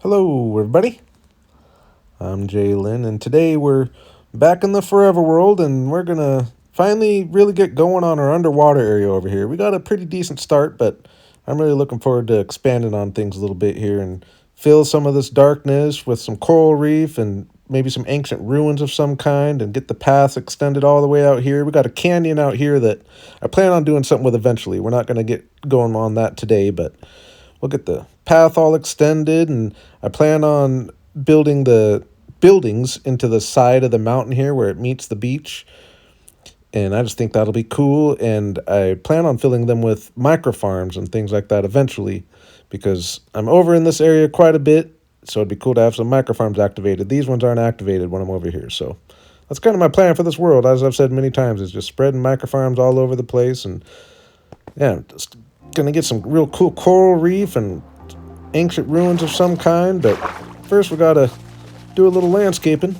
Hello, everybody. I'm Jalen, and today we're back in the forever world, and we're gonna finally really get going on our underwater area over here. We got a pretty decent start, but I'm really looking forward to expanding on things a little bit here and fill some of this darkness with some coral reef and maybe some ancient ruins of some kind and get the path extended all the way out here. We got a canyon out here that I plan on doing something with eventually. We're not gonna get going on that today, but we'll get the path all extended, and I plan on building the buildings into the side of the mountain here where it meets the beach. And I just think that'll be cool. And I plan on filling them with micro farms and things like that eventually, because I'm over in this area quite a bit. So it'd be cool to have some micro farms activated. These ones aren't activated when I'm over here. So that's kind of my plan for this world. As I've said many times, is just spreading micro farms all over the place. And yeah, just gonna get some real cool coral reef and ancient ruins of some kind. But first we gotta do a little landscaping.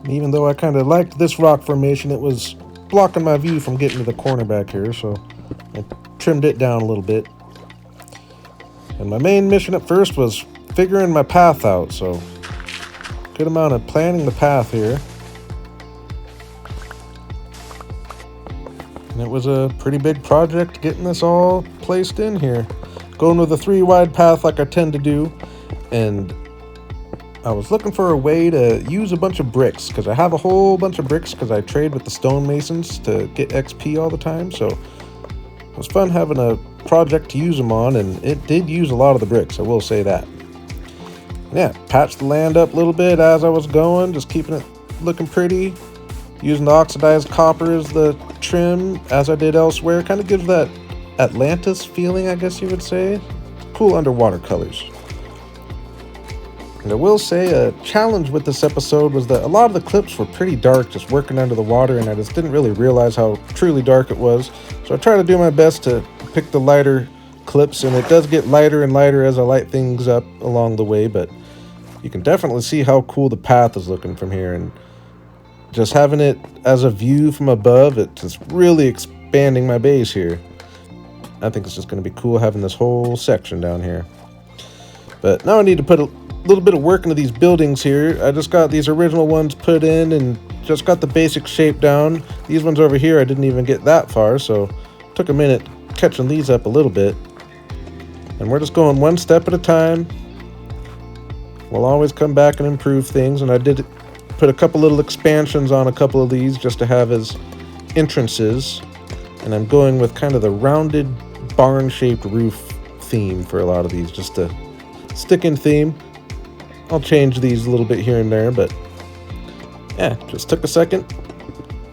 Even though I kind of liked this rock formation, it was blocking my view from getting to the corner back here, so I trimmed it down a little bit. And my main mission at first was figuring my path out, so good amount of planning the path here. And it was a pretty big project getting this all placed in here. Going with a 3-wide path like I tend to do, and I was looking for a way to use a bunch of bricks, because I have a whole bunch of bricks because I trade with the stonemasons to get XP all the time. So it was fun having a project to use them on, and it did use a lot of the bricks, I will say that. Yeah, patched the land up a little bit as I was going, just keeping it looking pretty. Using the oxidized copper as the trim, as I did elsewhere. Kind of gives that Atlantis feeling, I guess you would say. Cool underwater colors. And I will say a challenge with this episode was that a lot of the clips were pretty dark, just working under the water, and I just didn't really realize how truly dark it was. So I try to do my best to pick the lighter clips, and it does get lighter and lighter as I light things up along the way, but you can definitely see how cool the path is looking from here, and just having it as a view from above, it's just really expanding my base here. I think it's just going to be cool having this whole section down here. But now I need to put a little bit of work into these buildings here. I just got these original ones put in and just got the basic shape down. These ones over here I didn't even get that far, so it took a minute catching these up a little bit. And we're just going one step at a time. We'll always come back and improve things, and I did put a couple little expansions on a couple of these just to have as entrances. And I'm going with kind of the rounded barn-shaped roof theme for a lot of these, just a stick-in theme. I'll change these a little bit here and there, but yeah, just took a second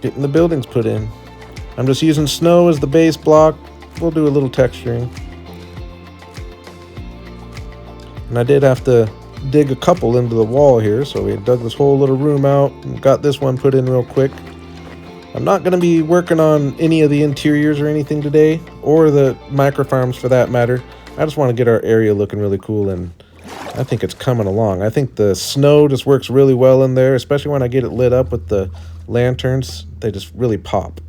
getting the buildings put in. I'm just using snow as the base block. We'll do a little texturing. And I did have to dig a couple into the wall here, so we dug this whole little room out and got this one put in real quick. I'm not going to be working on any of the interiors or anything today, or the micro farms for that matter. I just want to get our area looking really cool, and I think it's coming along. I think the snow just works really well in there, especially when I get it lit up with the lanterns. They just really pop.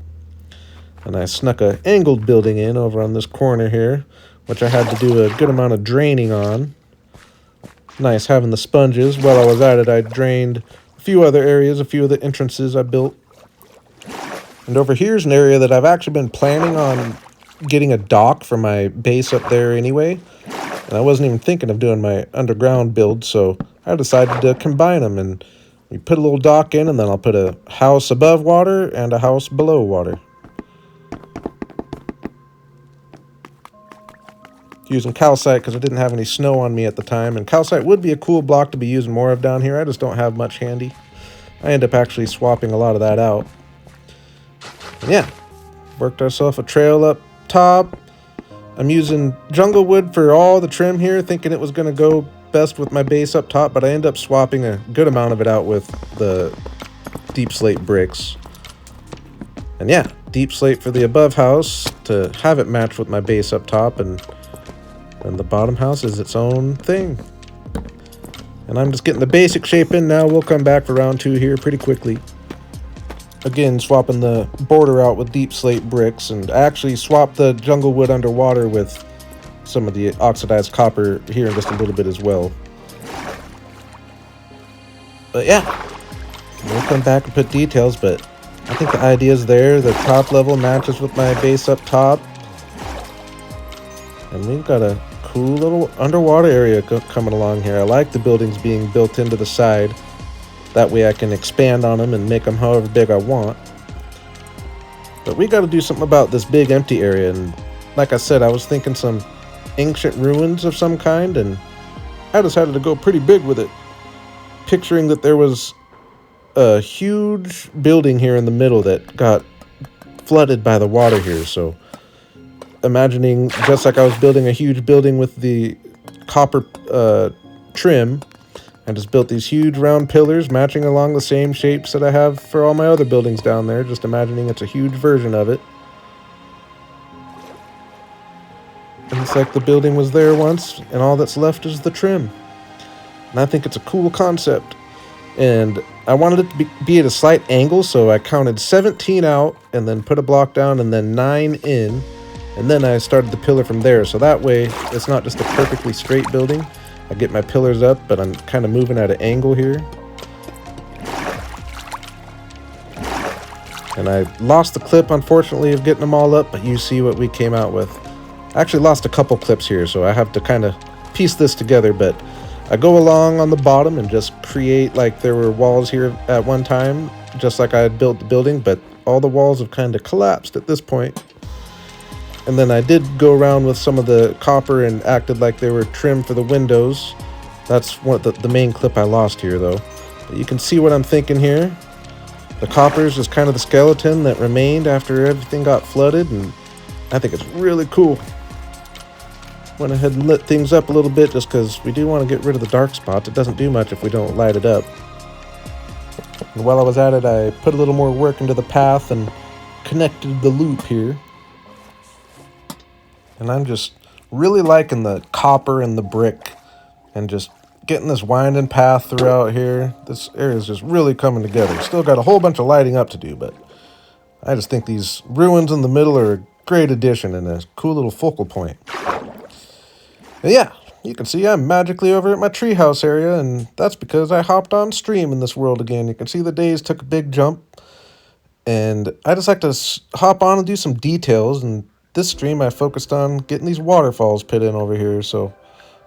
And I snuck a angled building in over on this corner here, which I had to do a good amount of draining on. Nice having the sponges. While I was at it, I drained a few other areas, a few of the entrances I built. And over here's an area that I've actually been planning on getting a dock for my base up there anyway. And I wasn't even thinking of doing my underground build, so I decided to combine them. And we put a little dock in, and then I'll put a house above water and a house below water. Using calcite because I didn't have any snow on me at the time, and calcite would be a cool block to be using more of down here. I just don't have much handy. I end up actually swapping a lot of that out. And yeah, worked ourselves a trail up top. I'm using jungle wood for all the trim here, thinking it was going to go best with my base up top, but I end up swapping a good amount of it out with the deep slate bricks. And yeah, deep slate for the above house to have it match with my base up top, and the bottom house is its own thing. And I'm just getting the basic shape in now. We'll come back for round 2 here pretty quickly. Again, swapping the border out with deep slate bricks, and I actually swapped the jungle wood underwater with some of the oxidized copper here in just a little bit as well. But yeah, we'll come back and put details, but I think the idea is there. The top level matches with my base up top. And we've got a cool little underwater area coming along here. I like the buildings being built into the side. That way I can expand on them and make them however big I want. But we got to do something about this big empty area. And like I said, I was thinking some ancient ruins of some kind, and I decided to go pretty big with it. Picturing that there was a huge building here in the middle that got flooded by the water here. So imagining just like I was building a huge building with the copper trim, I just built these huge round pillars matching along the same shapes that I have for all my other buildings down there. Just imagining it's a huge version of it. And it's like the building was there once, and all that's left is the trim. And I think it's a cool concept. And I wanted it to be at a slight angle, so I counted 17 out, and then put a block down, and then 9 in. And then I started the pillar from there, so that way it's not just a perfectly straight building. I get my pillars up, but I'm kind of moving at an angle here. And I lost the clip, unfortunately, of getting them all up, but you see what we came out with. I actually lost a couple clips here, so I have to kind of piece this together, but I go along on the bottom and just create like there were walls here at one time, just like I had built the building, but all the walls have kind of collapsed at this point. And then I did go around with some of the copper and acted like they were trimmed for the windows. That's what the main clip I lost here, though. But you can see what I'm thinking here. The copper is just kind of the skeleton that remained after everything got flooded, and I think it's really cool. Went ahead and lit things up a little bit just because we do want to get rid of the dark spots. It doesn't do much if we don't light it up. And while I was at it, I put a little more work into the path and connected the loop here. And I'm just really liking the copper and the brick and just getting this winding path throughout here. This area is just really coming together. Still got a whole bunch of lighting up to do, but I just think these ruins in the middle are a great addition and a cool little focal point. And yeah, you can see I'm magically over at my treehouse area, and that's because I hopped on stream in this world again. You can see the days took a big jump, and I just like to hop on and do some details, and this stream I focused on getting these waterfalls put in over here, so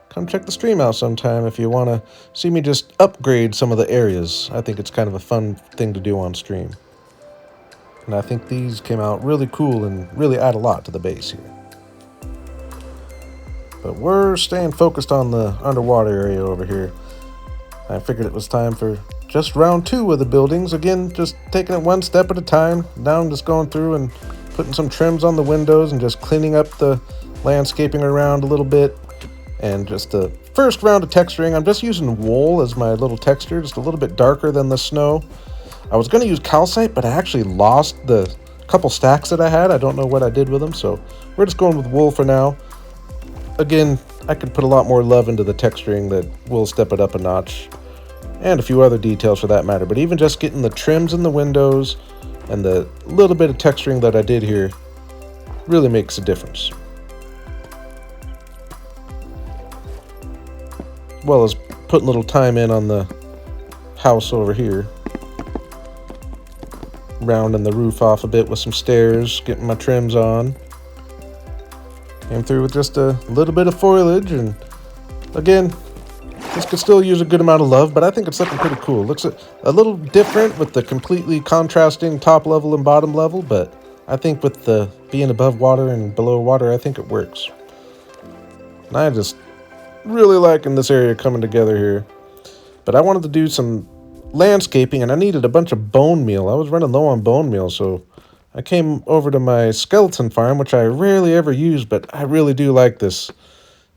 come check the stream out sometime if you want to see me just upgrade some of the areas. I think it's kind of a fun thing to do on stream. And I think these came out really cool and really add a lot to the base here. But we're staying focused on the underwater area over here. I figured it was time for just round 2 of the buildings. Again, just taking it one step at a time. Now I'm just going through and putting some trims on the windows and just cleaning up the landscaping around a little bit. And just the first round of texturing, I'm just using wool as my little texture, just a little bit darker than the snow. I was going to use calcite, but I actually lost the couple stacks that I had. I don't know what I did with them, so we're just going with wool for now. Again, I could put a lot more love into the texturing that will step it up a notch, and a few other details for that matter. But even just getting the trims in the windows and the little bit of texturing that I did here really makes a difference. As well as putting a little time in on the house over here. Rounding the roof off a bit with some stairs, getting my trims on. Came through with just a little bit of foliage, and again, this could still use a good amount of love, but I think it's looking pretty cool. Looks a little different with the completely contrasting top level and bottom level, but I think with the being above water and below water, I think it works. And I just really liking this area coming together here. But I wanted to do some landscaping, and I needed a bunch of bone meal. I was running low on bone meal, so I came over to my skeleton farm, which I rarely ever use, but I really do like this.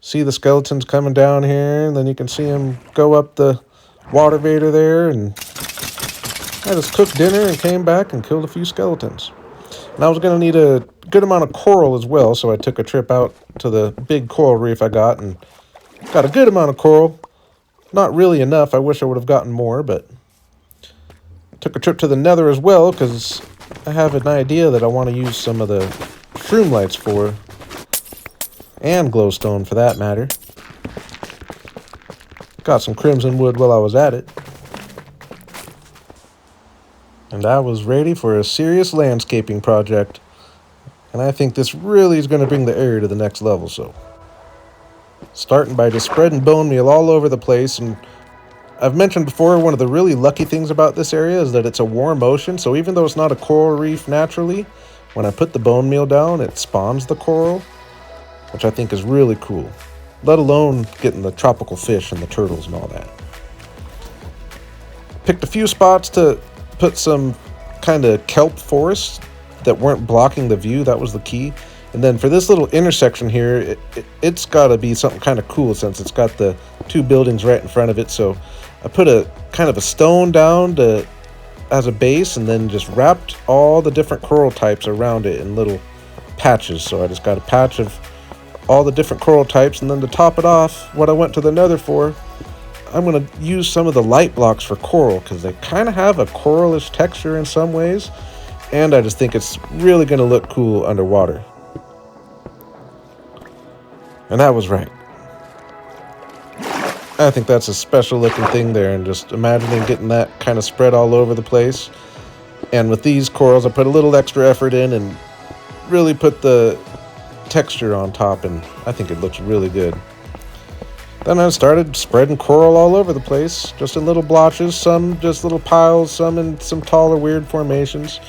See the skeletons coming down here, and then you can see them go up the water vader there, and I just cooked dinner and came back and killed a few skeletons. And I was going to need a good amount of coral as well, so I took a trip out to the big coral reef I got, and got a good amount of coral. Not really enough. I wish I would have gotten more, but took a trip to the nether as well, because I have an idea that I want to use some of the shroom lights for. and glowstone for that matter. Got some crimson wood while I was at it. And I was ready for a serious landscaping project. And I think this really is going to bring the area to the next level, so. Starting by just spreading bone meal all over the place. And I've mentioned before, one of the really lucky things about this area is that it's a warm ocean. So even though it's not a coral reef naturally, when I put the bone meal down, it spawns the coral, which I think is really cool. Let alone getting the tropical fish and the turtles and all that. Picked a few spots to put some kind of kelp forests that weren't blocking the view. That was the key. And then for this little intersection here, it's got to be something kind of cool since it's got the two buildings right in front of it. So I put a kind of a stone down as a base and then just wrapped all the different coral types around it in little patches. So I just got a patch of all the different coral types, and then to top it off, what I went to the nether for, I'm going to use some of the light blocks for coral because they kind of have a coralish texture in some ways, and I just think it's really going to look cool underwater. And I was right. I think that's a special looking thing there, and just imagining getting that kind of spread all over the place. And with these corals, I put a little extra effort in and really put the texture on top, and I think it looks really good. Then I started spreading coral all over the place, just in little blotches, some just little piles, some in some taller weird formations,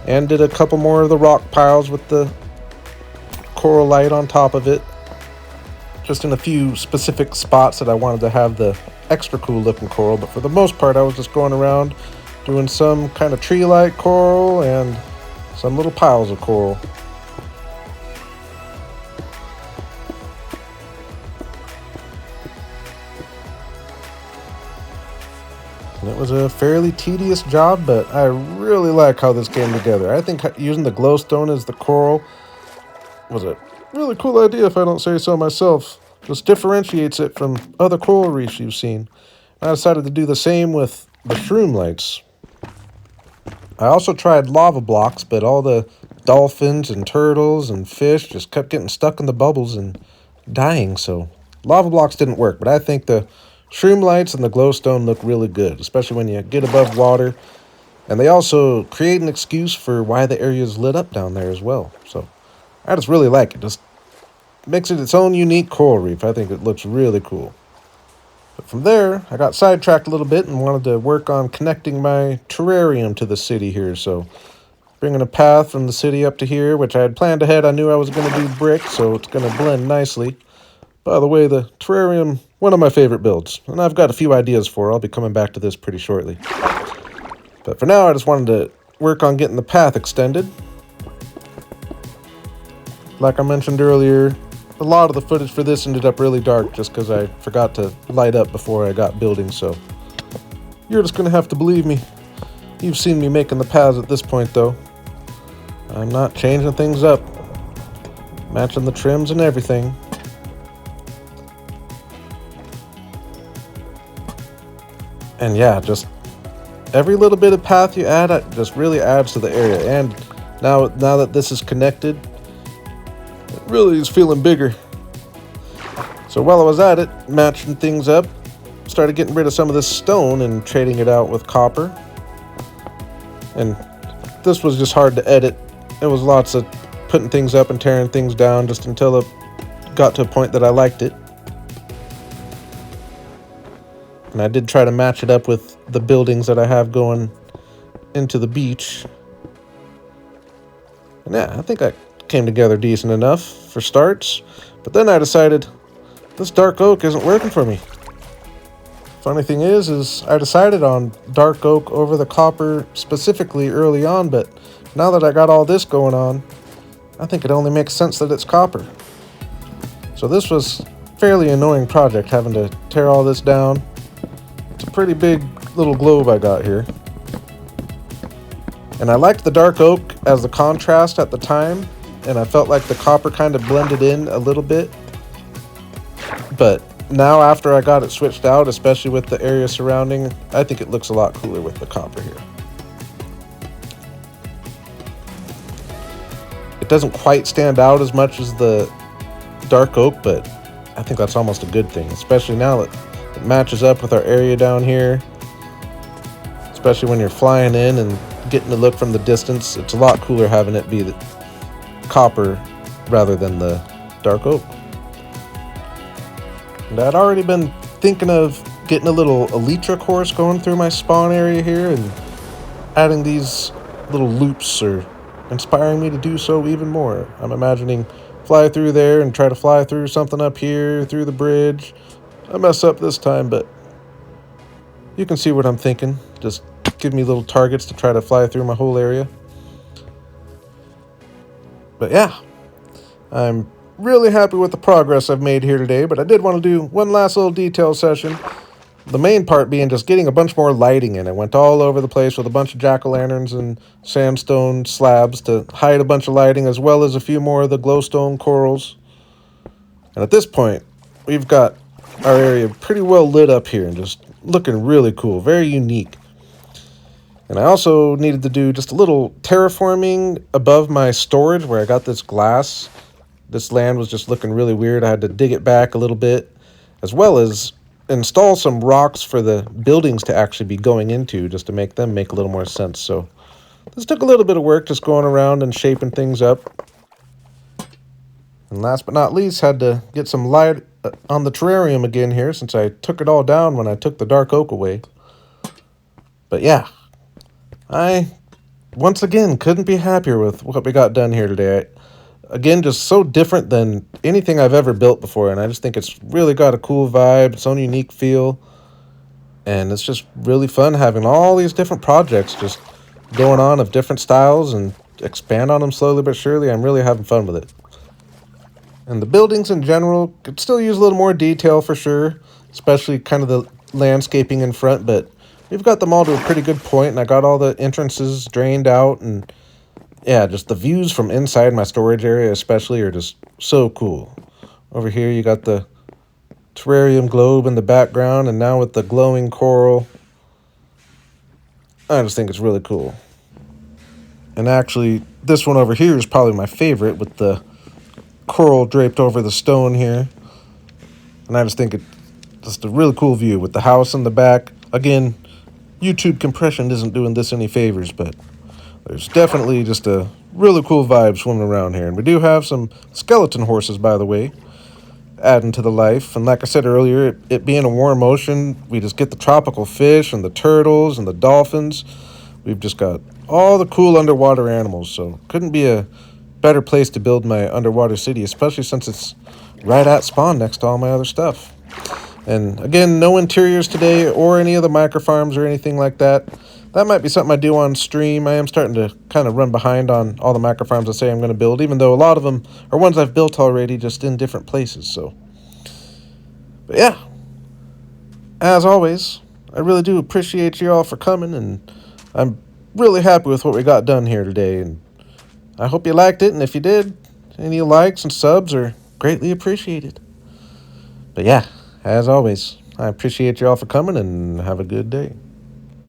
and did a couple more of the rock piles with the coral light on top of it, just in a few specific spots that I wanted to have the extra cool looking coral. But for the most part, I was just going around doing some kind of tree-like coral and some little piles of coral. And it was a fairly tedious job, but I really like how this came together. I think using the glowstone as the coral was a really cool idea, if I don't say so myself. Just differentiates it from other coral reefs you've seen. I decided to do the same with the shroom lights. I also tried lava blocks, but all the dolphins and turtles and fish just kept getting stuck in the bubbles and dying, so lava blocks didn't work. But I think the shroom lights and the glowstone look really good, especially when you get above water. And they also create an excuse for why the area is lit up down there as well. So I just really like it. Just makes it its own unique coral reef. I think it looks really cool. But from there, I got sidetracked a little bit and wanted to work on connecting my terrarium to the city here. So bringing a path from the city up to here, which I had planned ahead. I knew I was going to do brick, so it's going to blend nicely. By the way, the terrarium, one of my favorite builds, and I've got a few ideas for it. I'll be coming back to this pretty shortly. But for now, I just wanted to work on getting the path extended. Like I mentioned earlier, a lot of the footage for this ended up really dark just because I forgot to light up before I got building, so you're just going to have to believe me. You've seen me making the paths at this point, though. I'm not changing things up. Matching the trims and everything. And yeah, just every little bit of path you add, it just really adds to the area. And now that this is connected, it really is feeling bigger. So while I was at it, matching things up, started getting rid of some of this stone and trading it out with copper. And this was just hard to edit. It was lots of putting things up and tearing things down just until it got to a point that I liked it. And I did try to match it up with the buildings that I have going into the beach. And yeah, I think I came together decent enough for starts. But then I decided this dark oak isn't working for me. Funny thing is I decided on dark oak over the copper specifically early on, but now that I got all this going on, I think it only makes sense that it's copper. So this was a fairly annoying project, having to tear all this down. It's a pretty big little globe I got here. And I liked the dark oak as the contrast at the time, and I felt like the copper kind of blended in a little bit. But now after I got it switched out, especially with the area surrounding, I think it looks a lot cooler with the copper here. It doesn't quite stand out as much as the dark oak, but I think that's almost a good thing, especially now that it matches up with our area down here. Especially when you're flying in and getting to look from the distance, it's a lot cooler having it be the copper rather than the dark oak. And I'd already been thinking of getting a little elytra course going through my spawn area here and adding these little loops are inspiring me to do so even more. I'm imagining fly through there and try to fly through something up here, through the bridge. I mess up this time, but you can see what I'm thinking. Just give me little targets to try to fly through my whole area. But yeah, I'm really happy with the progress I've made here today, but I did want to do one last little detail session. The main part being just getting a bunch more lighting in. I went all over the place with a bunch of jack-o'-lanterns and sandstone slabs to hide a bunch of lighting, as well as a few more of the glowstone corals. And at this point, we've got our area pretty well lit up here and just looking really cool, very unique. And I also needed to do just a little terraforming above my storage where I got this glass. This land was just looking really weird. I had to dig it back a little bit, as well as install some rocks for the buildings to actually be going into, just to make them make a little more sense. So this took a little bit of work, just going around and shaping things up. And last but not least, had to get some light on the terrarium again here, since I took it all down when I took the dark oak away. But yeah, I once again couldn't be happier with what we got done here today. Again, just so different than anything I've ever built before, and I just think it's really got a cool vibe, its own unique feel, and it's just really fun having all these different projects just going on of different styles and expand on them slowly but surely. I'm really having fun with it. And the buildings in general could still use a little more detail for sure, especially kind of the landscaping in front, but we've got them all to a pretty good point, and I got all the entrances drained out, and yeah, just the views from inside my storage area especially are just so cool. Over here you got the terrarium globe in the background, and now with the glowing coral, I just think it's really cool. And actually, this one over here is probably my favorite, with the coral draped over the stone here. And I just think it's just a really cool view with the house in the back. Again, YouTube compression isn't doing this any favors, but there's definitely just a really cool vibe swimming around here. And we do have some skeleton horses, by the way, adding to the life. And like I said earlier, it being a warm ocean, we just get the tropical fish and the turtles and the dolphins. We've just got all the cool underwater animals, so couldn't be a better place to build my underwater city, especially since it's right at spawn next to all my other stuff. And again, no interiors today or any of the microfarms or anything like that. That might be something I do on stream. I am starting to kind of run behind on all the microfarms I say I'm going to build, even though a lot of them are ones I've built already, just in different places. So, but yeah, as always, I really do appreciate you all for coming, and I'm really happy with what we got done here today. And I hope you liked it, and if you did, any likes and subs are greatly appreciated. But yeah, as always, I appreciate you all for coming, and have a good day.